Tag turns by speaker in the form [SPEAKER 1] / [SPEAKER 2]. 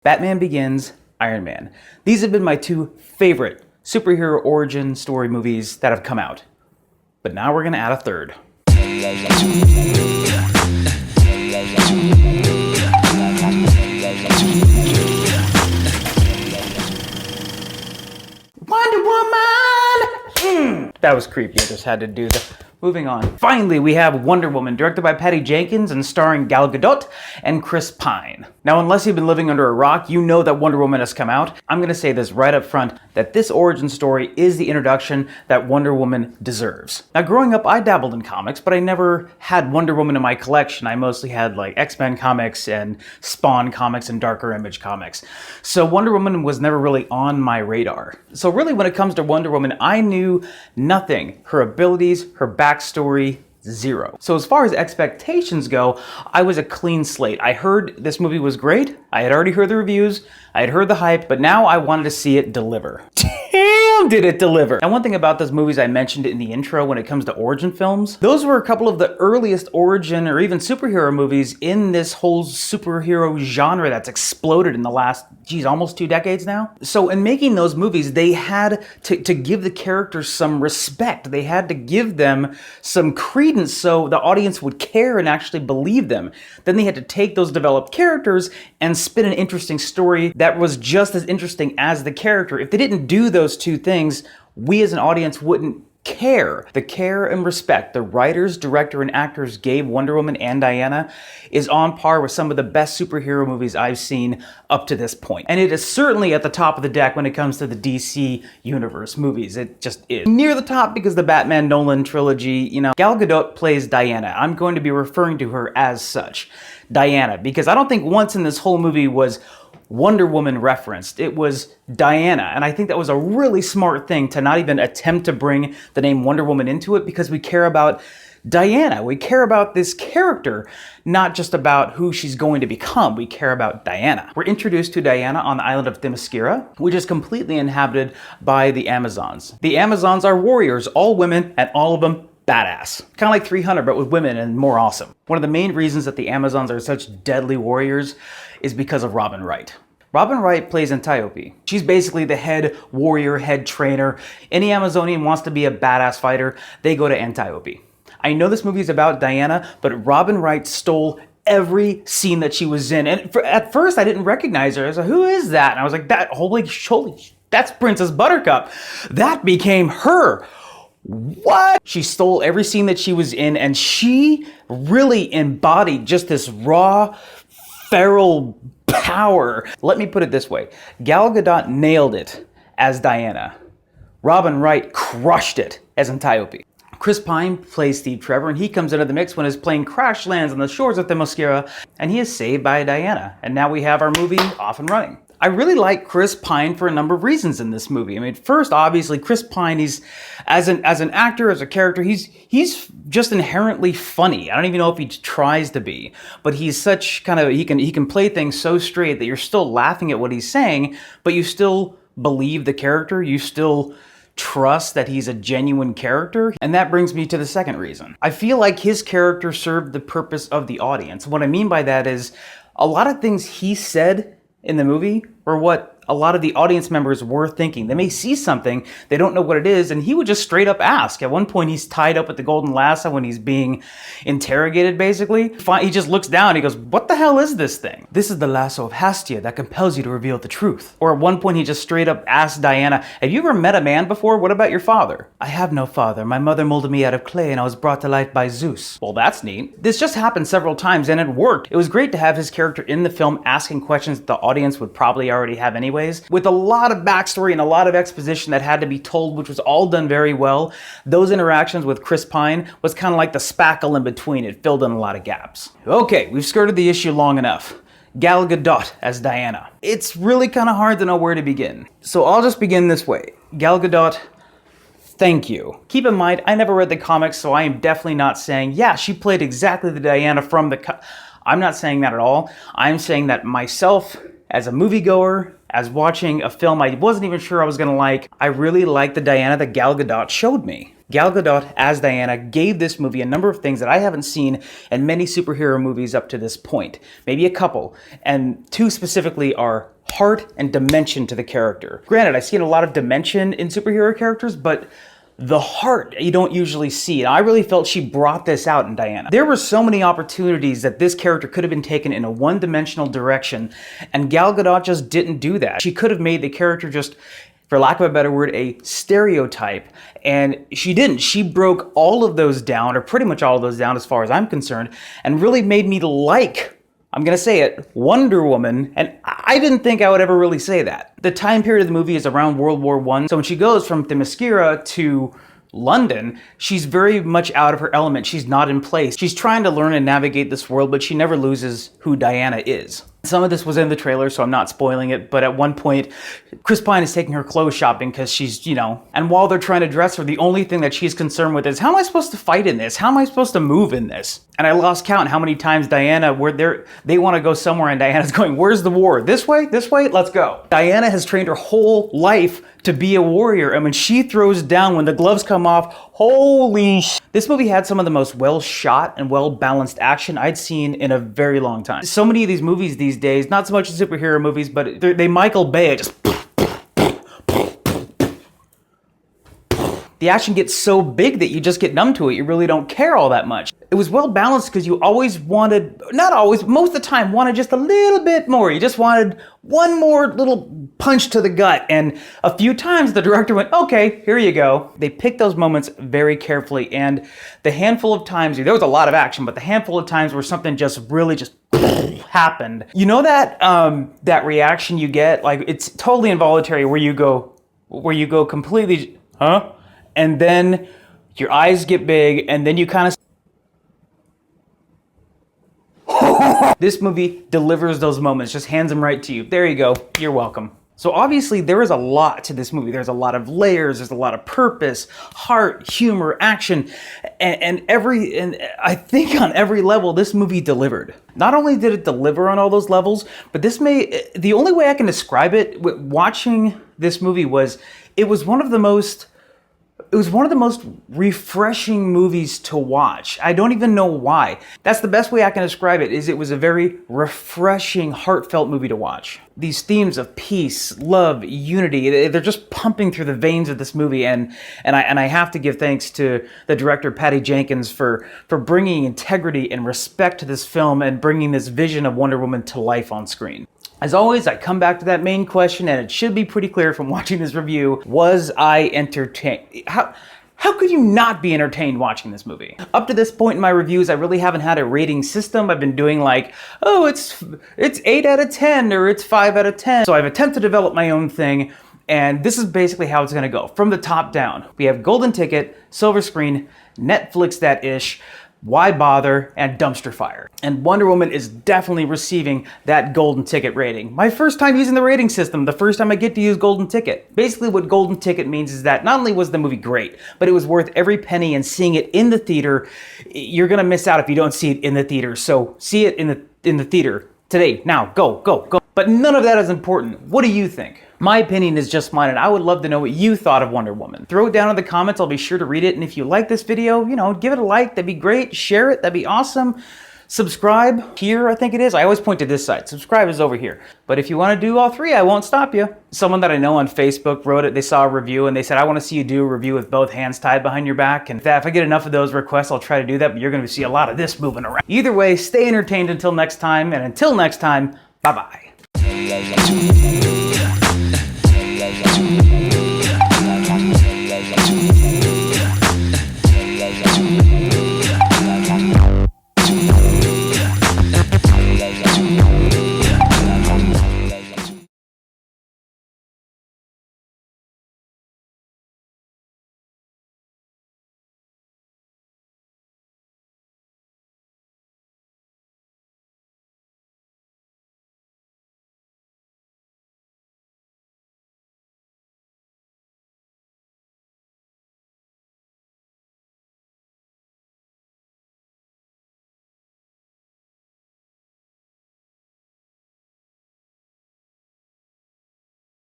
[SPEAKER 1] Batman Begins, Iron Man. These have been my two favorite superhero origin story movies that have come out. But now we're gonna add a third. Wonder Woman! That was creepy, I just had to do the... Moving on. Finally, we have Wonder Woman, directed by Patty Jenkins and starring Gal Gadot and Chris Pine. Now, unless you've been living under a rock, you know that Wonder Woman has come out. I'm gonna say this right up front, that this origin story is the introduction that Wonder Woman deserves. Now, growing up, I dabbled in comics, but I never had Wonder Woman in my collection. I mostly had like X-Men comics and Spawn comics and Darker Image comics. So Wonder Woman was never really on my radar. So really, when it comes to Wonder Woman, I knew nothing. Her abilities, her backstory, zero. So as far as expectations go, I was a clean slate. I heard this movie was great. I had already heard the reviews. I had heard the hype, but now I wanted to see it deliver. Damn, did it deliver! Now, one thing about those movies I mentioned in the intro when it comes to origin films, those were a couple of the earliest origin or even superhero movies in this whole superhero genre that's exploded in the last, almost 2 decades now. So in making those movies, they had to give the characters some respect. They had to give them some credence so the audience would care and actually believe them. Then they had to take those developed characters and spin an interesting story that was just as interesting as the character. If they didn't do those two things, we as an audience wouldn't care. The care and respect the writers, director, and actors gave Wonder Woman and Diana is on par with some of the best superhero movies I've seen up to this point. And it is certainly at the top of the deck when it comes to the DC Universe movies. It just is. Near the top because the Batman Nolan trilogy, Gal Gadot plays Diana. I'm going to be referring to her as such, Diana, because I don't think once in this whole movie was Wonder Woman referenced. It was Diana, and I think that was a really smart thing to not even attempt to bring the name Wonder Woman into it because we care about Diana. We care about this character, not just about who she's going to become. We care about Diana. We're introduced to Diana on the island of Themyscira, which is completely inhabited by the Amazons. The Amazons are warriors, all women, and all of them badass. Kind of like 300, but with women and more awesome. One of the main reasons that the Amazons are such deadly warriors is because of Robin Wright. Robin Wright plays Antiope. She's basically the head warrior, head trainer. Any Amazonian wants to be a badass fighter, they go to Antiope. I know this movie is about Diana, but Robin Wright stole every scene that she was in. And at first, I didn't recognize her. I was like, who is that? And I was like, holy, that's Princess Buttercup. That became her. What? She stole every scene that she was in, and she really embodied just this raw, feral power. Let me put it this way. Gal Gadot nailed it as Diana. Robin Wright crushed it as Antiope. Chris Pine plays Steve Trevor, and he comes into the mix when his plane crash lands on the shores of Themyscira, and he is saved by Diana. And now we have our movie off and running. I really like Chris Pine for a number of reasons in this movie. I mean, first, obviously, Chris Pine, he's as an actor, as a character, he's just inherently funny. I don't even know if he tries to be, but he's such he can play things so straight that you're still laughing at what he's saying, but you still believe the character. You still trust that he's a genuine character. And that brings me to the second reason. I feel like his character served the purpose of the audience. What I mean by that is a lot of things he said in the movie were what a lot of the audience members were thinking. They may see something, they don't know what it is, and he would just straight up ask. At one point, he's tied up with the golden lasso when he's being interrogated, basically. He just looks down, he goes, what the hell is this thing? This is the lasso of Hastia that compels you to reveal the truth. Or at one point, he just straight up asked Diana, have you ever met a man before? What about your father? I have no father. My mother molded me out of clay and I was brought to life by Zeus. Well, that's neat. This just happened several times and it worked. It was great to have his character in the film asking questions that the audience would probably already have anyways, with a lot of backstory and a lot of exposition that had to be told, which was all done very well. Those interactions with Chris Pine was kind of like the spackle in between. It filled in a lot of gaps. Okay, we've skirted the issue long enough. Gal Gadot as Diana. It's really kind of hard to know where to begin. So I'll just begin this way. Gal Gadot, thank you. Keep in mind, I never read the comics, so I am definitely not saying, yeah, she played exactly the Diana from the I'm not saying that at all. I'm saying that myself as a moviegoer, as watching a film I wasn't even sure I was gonna like, I really liked the Diana that Gal Gadot showed me. Gal Gadot as Diana gave this movie a number of things that I haven't seen in many superhero movies up to this point. Maybe a couple, and two specifically are heart and dimension to the character. Granted, I've seen a lot of dimension in superhero characters, but the heart you don't usually see. And I really felt she brought this out in Diana. There were so many opportunities that this character could have been taken in a one-dimensional direction, and Gal Gadot just didn't do that. She could have made the character just, for lack of a better word, a stereotype, and she didn't. She broke all of those down, or pretty much all of those down as far as I'm concerned, and really made me like, I'm gonna say it, Wonder Woman, and I didn't think I would ever really say that. The time period of the movie is around World War I, so when she goes from Themyscira to London, she's very much out of her element. She's not in place. She's trying to learn and navigate this world, but she never loses who Diana is. Some of this was in the trailer, so I'm not spoiling it, but at one point, Chris Pine is taking her clothes shopping because she's, and while they're trying to dress her, the only thing that she's concerned with is, how am I supposed to fight in this? How am I supposed to move in this? And I lost count how many times Diana, they want to go somewhere and Diana's going, where's the war? This way, let's go. Diana has trained her whole life to be a warrior, and when she throws down, when the gloves come off, holy sh! This movie had some of the most well-shot and well-balanced action I'd seen in a very long time. So many of these movies these days, not so much superhero movies, but they Michael Bay it, just the action gets so big that you just get numb to it. You really don't care all that much. It was well balanced because you always wanted, not always, most of the time wanted just a little bit more. You just wanted one more little punch to the gut. And a few times the director went, okay, here you go. They picked those moments very carefully. And the handful of times, there was a lot of action, but the handful of times where something just really just happened. You know that that reaction you get, like it's totally involuntary, where you go completely, huh? And then your eyes get big, and then you kind of... This movie delivers those moments, just hands them right to you. There you go, you're welcome. So obviously there is a lot to this movie. There's a lot of layers, there's a lot of purpose, heart, humor, action, and I think on every level this movie delivered. Not only did it deliver on all those levels, but the only way I can describe it, watching this movie was, it was one of the most refreshing movies to watch. I don't even know why. That's the best way I can describe it, is it was a very refreshing, heartfelt movie to watch. These themes of peace, love, unity, they're just pumping through the veins of this movie, and I have to give thanks to the director, Patty Jenkins, for bringing integrity and respect to this film and bringing this vision of Wonder Woman to life on screen. As always, I come back to that main question, and it should be pretty clear from watching this review, was I entertained? How could you not be entertained watching this movie? Up to this point in my reviews, I really haven't had a rating system. I've been doing like, oh, it's 8 out of 10, or it's 5 out of 10. So I've attempted to develop my own thing, and this is basically how it's gonna go. From the top down, we have Golden Ticket, Silver Screen, Netflix that-ish, Why Bother, and Dumpster Fire. And Wonder Woman is definitely receiving that Golden Ticket rating. My first time using the rating system, the first time I get to use Golden Ticket. Basically what Golden Ticket means is that not only was the movie great, but it was worth every penny, and seeing it in the theater, you're gonna miss out if you don't see it in the theater. So see it in the theater today, now, go. But none of that is important. What do you think? My opinion is just mine, and I would love to know what you thought of Wonder Woman. Throw it down in the comments, I'll be sure to read it, and if you like this video, give it a like, that'd be great. Share it, that'd be awesome. Subscribe here, I think it is. I always point to this side. Subscribe is over here. But if you want to do all three, I won't stop you. Someone that I know on Facebook wrote it, they saw a review, and they said, I want to see you do a review with both hands tied behind your back. And if I get enough of those requests, I'll try to do that, but you're going to see a lot of this moving around. Either way, stay entertained until next time, and until next time, bye-bye.